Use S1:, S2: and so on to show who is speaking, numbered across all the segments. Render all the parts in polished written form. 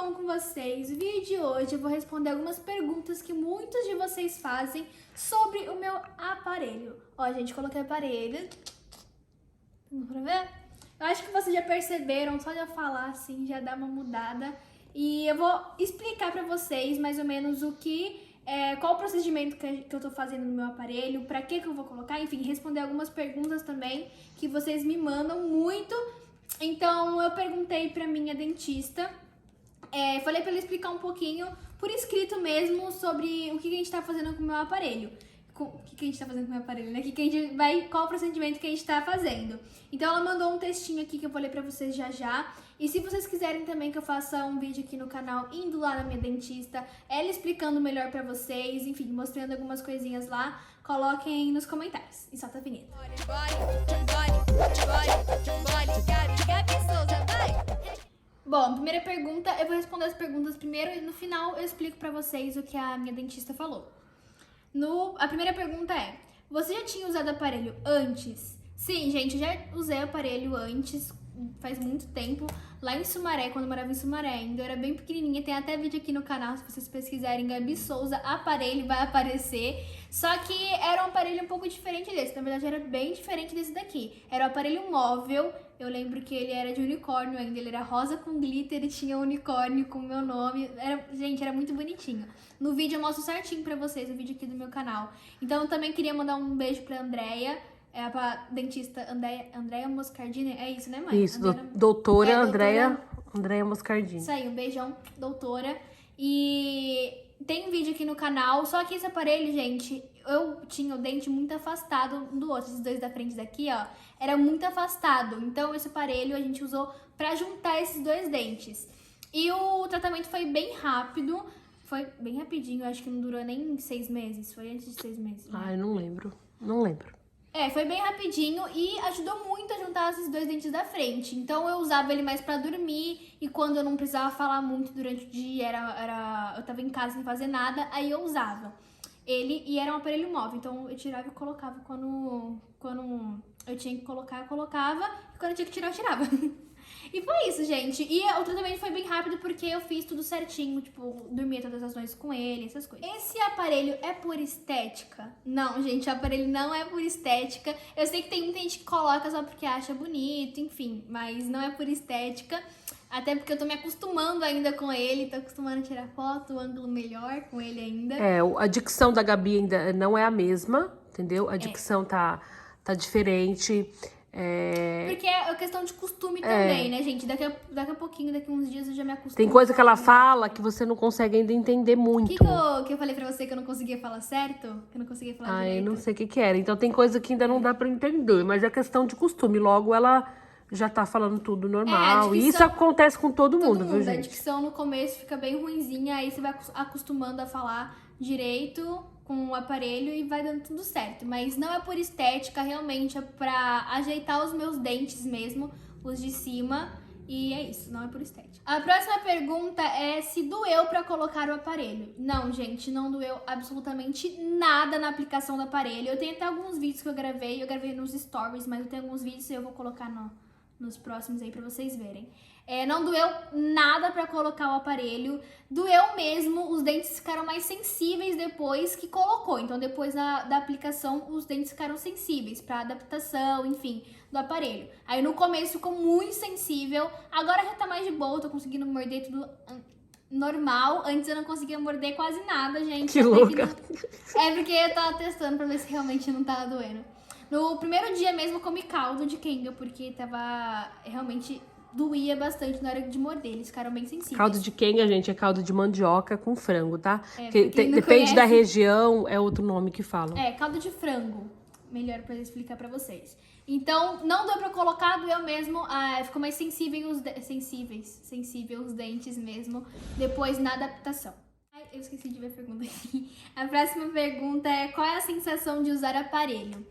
S1: bom com vocês? No vídeo de hoje eu vou responder algumas perguntas que muitos de vocês fazem sobre o meu aparelho. Ó, gente, coloquei aparelho. Dá pra ver? Eu acho que vocês já perceberam, só de eu falar assim já dá uma mudada. E eu vou explicar pra vocês mais ou menos qual o procedimento que eu tô fazendo no meu aparelho, pra que eu vou colocar, enfim, responder algumas perguntas também que vocês me mandam muito. Então eu perguntei pra minha dentista, falei pra ela explicar um pouquinho, por escrito mesmo, sobre o que a gente tá fazendo com o meu aparelho. O que a gente tá fazendo com o meu aparelho, né? Qual o procedimento que a gente tá fazendo. Então ela mandou um textinho aqui que eu vou ler pra vocês já já. E se vocês quiserem também que eu faça um vídeo aqui no canal indo lá na minha dentista, ela explicando melhor pra vocês, enfim, mostrando algumas coisinhas lá, coloquem nos comentários. E solta a vinheta. Bom, primeira pergunta, eu vou responder as perguntas primeiro e no final eu explico pra vocês o que a minha dentista falou. A primeira pergunta é: você já tinha usado aparelho antes? Sim, gente, eu já usei aparelho antes, faz muito tempo, lá em Sumaré, quando eu morava em Sumaré ainda, eu era bem pequenininha, tem até vídeo aqui no canal, se vocês pesquisarem Gabi Souza, aparelho, vai aparecer. Só que era um aparelho um pouco diferente desse, na verdade era bem diferente desse daqui. Era um aparelho móvel, eu lembro que ele era de unicórnio ainda, ele era rosa com glitter e tinha um unicórnio com o meu nome. Gente, era muito bonitinho. No vídeo eu mostro certinho pra vocês, o vídeo aqui do meu canal. Então eu também queria mandar um beijo pra Andréia, pra dentista Andréia Moscardini, é isso, né, mãe?
S2: Isso, doutora Andréia Moscardini.
S1: Isso aí, um beijão, doutora. E tem um vídeo aqui no canal, só que esse aparelho, gente, eu tinha o dente muito afastado um do outro. Esses dois da frente daqui, ó, era muito afastado. Então esse aparelho a gente usou pra juntar esses dois dentes. E o tratamento foi bem rápido, foi bem rapidinho, acho que não durou nem 6 meses, foi antes de 6 meses. Né?
S2: Ah, eu não lembro.
S1: Foi bem rapidinho e ajudou muito a juntar esses dois dentes da frente. Então eu usava ele mais pra dormir e quando eu não precisava falar muito durante o dia, eu tava em casa sem fazer nada, aí eu usava ele e era um aparelho móvel. Então eu tirava e colocava quando eu tinha que colocar, eu colocava e quando eu tinha que tirar, eu tirava. E foi isso, gente. E o tratamento foi bem rápido porque eu fiz tudo certinho, tipo, dormia todas as noites com ele, essas coisas. Esse aparelho é por estética? Não, gente, o aparelho não é por estética. Eu sei que tem muita gente que coloca só porque acha bonito, enfim, mas não é por estética. Até porque eu tô me acostumando ainda com ele, tô acostumando a tirar foto, o ângulo melhor com ele ainda.
S2: A dicção da Gabi ainda não é a mesma, entendeu? A dicção tá diferente.
S1: Porque é questão de costume também, né, gente? Daqui a pouquinho, daqui uns dias eu já me acostumo.
S2: Tem coisa que ela fala que você não consegue ainda entender muito.
S1: O que eu falei pra você que eu não conseguia falar certo? Que eu não conseguia falar direito?
S2: Eu não sei o que era. Então tem coisa que ainda não dá pra entender, mas é questão de costume. Logo ela já tá falando tudo normal. E isso acontece com todo mundo, viu, gente?
S1: A dicção no começo fica bem ruinzinha, aí você vai acostumando a falar direito com o aparelho e vai dando tudo certo. Mas não é por estética, realmente é pra ajeitar os meus dentes mesmo, os de cima. E é isso, não é por estética. A próxima pergunta é se doeu pra colocar o aparelho. Não, gente, não doeu absolutamente nada na aplicação do aparelho. Eu tenho até alguns vídeos que eu gravei nos stories, mas eu tenho alguns vídeos que eu vou colocar nos próximos aí pra vocês verem. Não doeu nada pra colocar o aparelho, doeu mesmo, os dentes ficaram mais sensíveis depois que colocou. Então depois da aplicação os dentes ficaram sensíveis pra adaptação, enfim, do aparelho. Aí no começo ficou muito sensível, agora já tá mais de boa, tô conseguindo morder tudo normal. Antes eu não conseguia morder quase nada, gente.
S2: Que louca!
S1: Porque eu tava testando pra ver se realmente não tava doendo. No primeiro dia mesmo eu comi caldo de quenga, porque realmente doía bastante na hora de morder, eles ficaram bem sensíveis.
S2: Caldo de quenga, gente, é caldo de mandioca com frango, tá?
S1: Depende
S2: da região, é outro nome que falam.
S1: Caldo de frango, melhor pra explicar pra vocês. Então, não deu pra colocar, doeu mesmo, ficou mais sensível os dentes mesmo, depois na adaptação. Eu esqueci de ver a pergunta aqui. A próxima pergunta é: qual é a sensação de usar aparelho?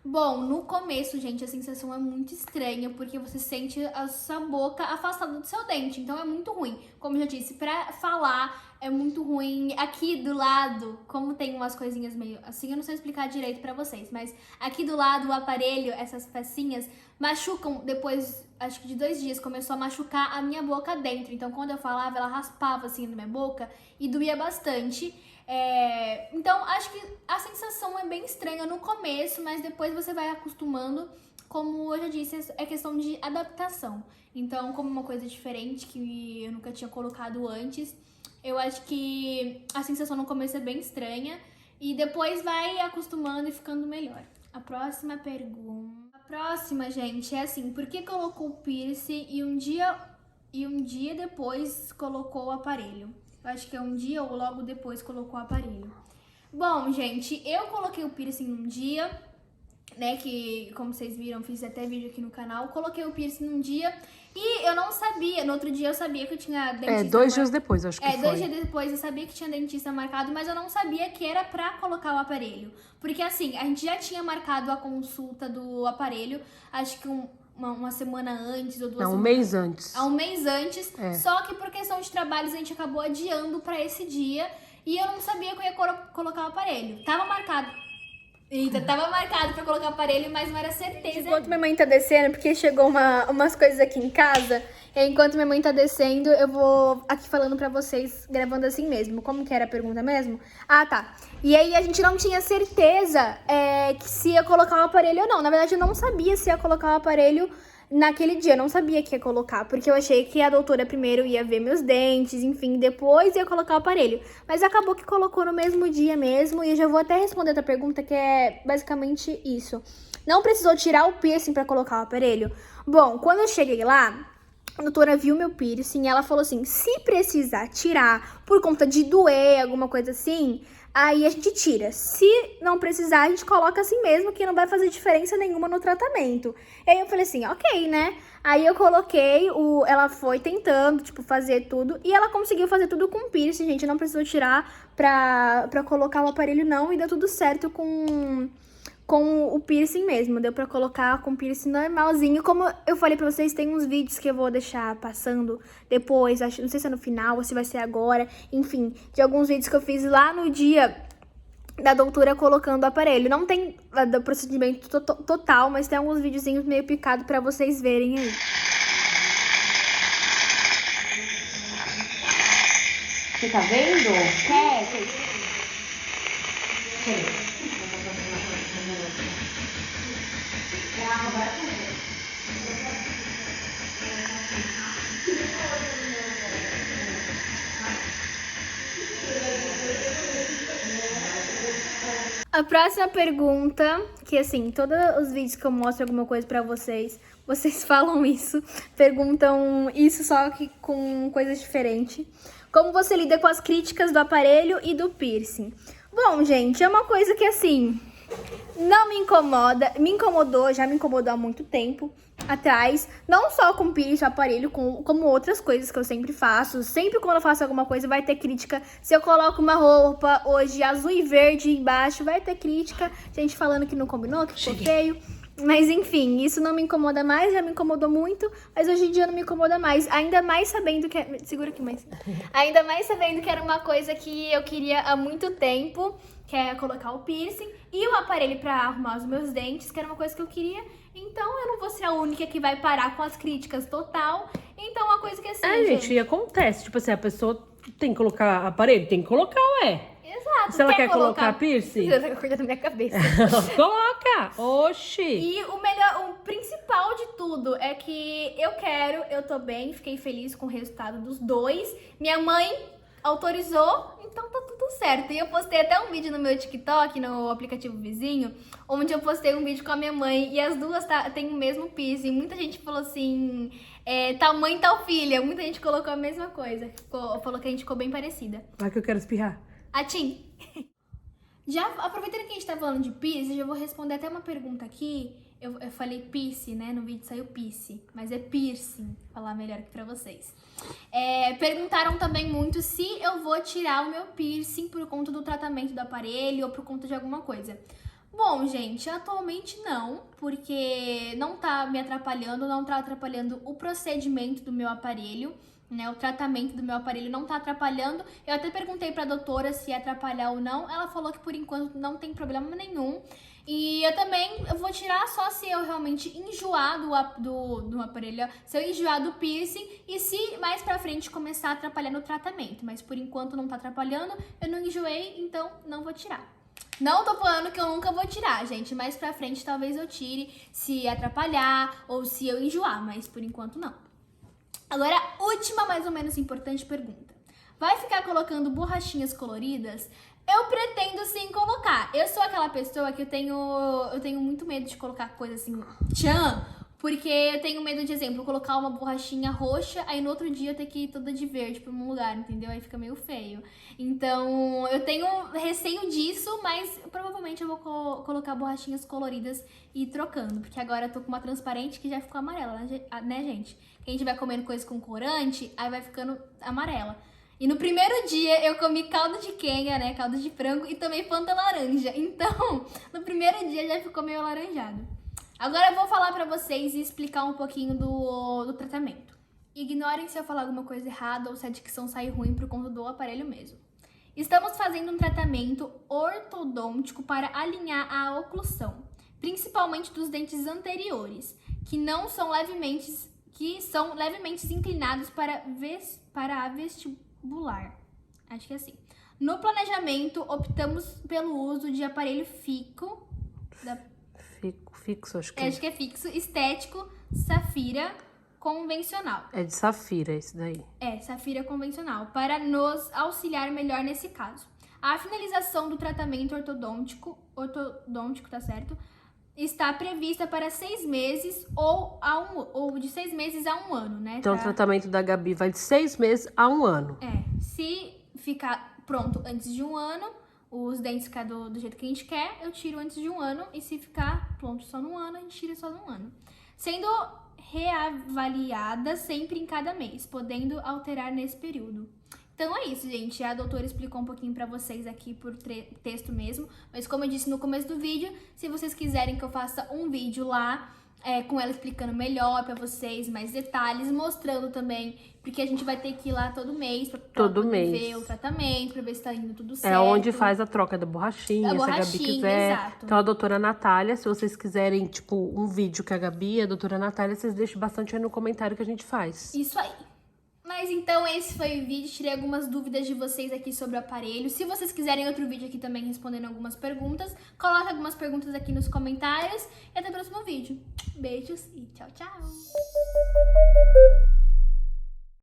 S1: Bom, no começo, gente, a sensação é muito estranha, porque você sente a sua boca afastada do seu dente, então é muito ruim. Como eu já disse, pra falar é muito ruim. Aqui do lado, como tem umas coisinhas meio assim, eu não sei explicar direito pra vocês, mas aqui do lado, o aparelho, essas pecinhas, machucam depois, acho que de 2 dias, começou a machucar a minha boca dentro. Então, quando eu falava, ela raspava assim na minha boca e doía bastante. Então, acho que a sensação é bem estranha no começo, mas depois você vai acostumando. Como eu já disse, é questão de adaptação. Então, como uma coisa diferente que eu nunca tinha colocado antes, eu acho que a sensação no começo é bem estranha e depois vai acostumando e ficando melhor. A próxima pergunta. A próxima, gente, é assim, por que colocou o piercing e um dia depois colocou o aparelho? Eu acho que é um dia ou logo depois colocou o aparelho. Bom, gente, eu coloquei o piercing num dia, né, que como vocês viram, fiz até vídeo aqui no canal, coloquei o piercing num dia e eu não sabia, no outro dia eu sabia que eu tinha dentista.
S2: 2 dias depois, acho que foi.
S1: 2 dias depois eu sabia que tinha dentista marcado, mas eu não sabia que era pra colocar o aparelho. Porque assim, a gente já tinha marcado a consulta do aparelho, acho que uma semana antes ou 2 semanas.
S2: Um mês antes.
S1: Um mês antes, só que por questão de trabalhos a gente acabou adiando pra esse dia e eu não sabia que eu ia colocar o aparelho. Tava marcado. Eita, tava marcado pra colocar o aparelho, mas não era certeza. Enquanto minha mãe tá descendo, porque chegou umas coisas aqui em casa, e enquanto minha mãe tá descendo, eu vou aqui falando pra vocês, gravando assim mesmo. Como que era a pergunta mesmo? Ah, tá. E aí a gente não tinha certeza que se ia colocar o aparelho ou não. Na verdade, eu não sabia se ia colocar o aparelho naquele dia. Eu não sabia que ia colocar, porque eu achei que a doutora primeiro ia ver meus dentes, enfim, depois ia colocar o aparelho. Mas acabou que colocou no mesmo dia mesmo, e eu já vou até responder outra pergunta, que é basicamente isso. Não precisou tirar o piercing pra colocar o aparelho? Bom, quando eu cheguei lá, a doutora viu meu piercing e ela falou assim, se precisar tirar por conta de doer, alguma coisa assim, aí a gente tira. Se não precisar, a gente coloca assim mesmo, que não vai fazer diferença nenhuma no tratamento. E aí eu falei assim, ok, né? Aí eu coloquei, ela foi tentando, tipo, fazer tudo. E ela conseguiu fazer tudo com piercing, gente. Não precisou tirar pra colocar o aparelho, não. E deu tudo certo com o piercing mesmo. Deu pra colocar com piercing normalzinho. Como eu falei pra vocês, tem uns vídeos que eu vou deixar passando depois. Não sei se é no final ou se vai ser agora. Enfim, de alguns vídeos que eu fiz lá no dia da doutora colocando o aparelho. Não tem do procedimento total, mas tem alguns videozinhos meio picados pra vocês verem aí.
S2: Você tá vendo? Quer?
S1: A próxima pergunta, que assim, todos os vídeos que eu mostro alguma coisa pra vocês, vocês falam isso, perguntam isso só que com coisas diferentes. Como você lida com as críticas do aparelho e do piercing? Bom, gente, é uma coisa que assim, não me incomoda, já me incomodou há muito tempo atrás, não só com piercing, aparelho, como outras coisas que eu sempre faço. Sempre quando eu faço alguma coisa vai ter crítica. Se eu coloco uma roupa hoje azul e verde embaixo, vai ter crítica, gente falando que não combinou, que ficou feio. Mas enfim, isso não me incomoda mais, já me incomodou muito, mas hoje em dia não me incomoda mais. Ainda mais sabendo que... Segura aqui mais. Ainda mais sabendo que era uma coisa que eu queria há muito tempo, que é colocar o piercing e o aparelho pra arrumar os meus dentes, que era uma coisa que eu queria. Então eu não vou ser a única que vai parar com as críticas total. Então uma coisa que assim,
S2: gente, acontece. Tipo assim, a pessoa tem que colocar aparelho, tem que colocar, ué.
S1: Exato.
S2: Se ela quer colocar piercing?
S1: Você quer cuidar da minha cabeça.
S2: Coloca! Oxi!
S1: E o principal de tudo é que eu tô bem, fiquei feliz com o resultado dos dois. Minha mãe autorizou, então tá tudo certo. E eu postei até um vídeo no meu TikTok, no aplicativo vizinho, onde eu postei um vídeo com a minha mãe e as duas têm o mesmo piercing. Muita gente falou assim, tal mãe, tal filha. Muita gente colocou a mesma coisa. Falou que a gente ficou bem parecida.
S2: Vai que eu quero espirrar.
S1: Atim! Já aproveitando que a gente tá falando de piercing, eu vou responder até uma pergunta aqui. Eu falei piercing, né? No vídeo saiu piercing, mas é piercing. Vou falar melhor aqui pra vocês. Perguntaram também muito se eu vou tirar o meu piercing por conta do tratamento do aparelho ou por conta de alguma coisa. Bom, gente, atualmente não, porque não tá me atrapalhando, não tá atrapalhando o procedimento do meu aparelho, né? O tratamento do meu aparelho não tá atrapalhando. Eu até perguntei pra doutora se ia atrapalhar ou não. Ela falou que por enquanto não tem problema nenhum. E eu vou tirar só se eu realmente enjoar do aparelho, se eu enjoar do piercing e se mais pra frente começar a atrapalhar no tratamento. Mas por enquanto não tá atrapalhando, eu não enjoei, então não vou tirar. Não tô falando que eu nunca vou tirar, gente. Mais pra frente talvez eu tire se atrapalhar ou se eu enjoar, mas por enquanto não. Agora, última, mais ou menos importante pergunta. Vai ficar colocando borrachinhas coloridas? Eu pretendo sim colocar. Eu sou aquela pessoa que eu tenho muito medo de colocar coisa assim, tchan, porque eu tenho medo de, exemplo, colocar uma borrachinha roxa, aí no outro dia eu ter que ir toda de verde pra um lugar, entendeu? Aí fica meio feio. Então, eu tenho receio disso, mas provavelmente eu vou colocar borrachinhas coloridas e ir trocando, porque agora eu tô com uma transparente que já ficou amarela, né, gente? Quem a gente vai comendo coisa com corante, aí vai ficando amarela. E no primeiro dia eu comi caldo de quenga, né, caldo de frango e tomei Fanta laranja. Então, no primeiro dia já ficou meio alaranjado. Agora eu vou falar pra vocês e explicar um pouquinho do tratamento. Ignorem se eu falar alguma coisa errada ou se a dicção sair ruim por conta do aparelho mesmo. Estamos fazendo um tratamento ortodôntico para alinhar a oclusão, principalmente dos dentes anteriores, que são levemente inclinados para a vestibular. Acho que é assim. No planejamento, optamos pelo uso de aparelho
S2: Fixo, acho que
S1: acho que é fixo, estético, safira convencional.
S2: é de safira esse daí.
S1: É, safira convencional, para nos auxiliar melhor nesse caso. A finalização do tratamento ortodôntico, tá certo? Está prevista para 6 meses ou de 6 meses a 1 ano, né?
S2: Então, o tratamento da Gabi vai de 6 meses a 1 ano.
S1: Se ficar pronto antes de 1 ano, os dentes ficar do jeito que a gente quer, eu tiro antes de 1 ano. E se ficar pronto só no ano, a gente tira só no ano. Sendo reavaliada sempre em cada mês, podendo alterar nesse período. Então é isso, gente. A doutora explicou um pouquinho pra vocês aqui por texto mesmo. Mas como eu disse no começo do vídeo, se vocês quiserem que eu faça um vídeo lá com ela explicando melhor pra vocês, mais detalhes, mostrando também, porque a gente vai ter que ir lá todo mês pra poder ver o tratamento, pra ver se tá indo tudo certo.
S2: É onde faz a troca da borrachinha, se a Gabi quiser.
S1: Exato.
S2: Então, a doutora Natália, se vocês quiserem, tipo, um vídeo com a Gabi, a doutora Natália, vocês deixem bastante aí no comentário que a gente faz.
S1: Isso aí. Mas então esse foi o vídeo, tirei algumas dúvidas de vocês aqui sobre o aparelho. Se vocês quiserem outro vídeo aqui também respondendo algumas perguntas, coloque algumas perguntas aqui nos comentários. E até o próximo vídeo. Beijos e tchau, tchau!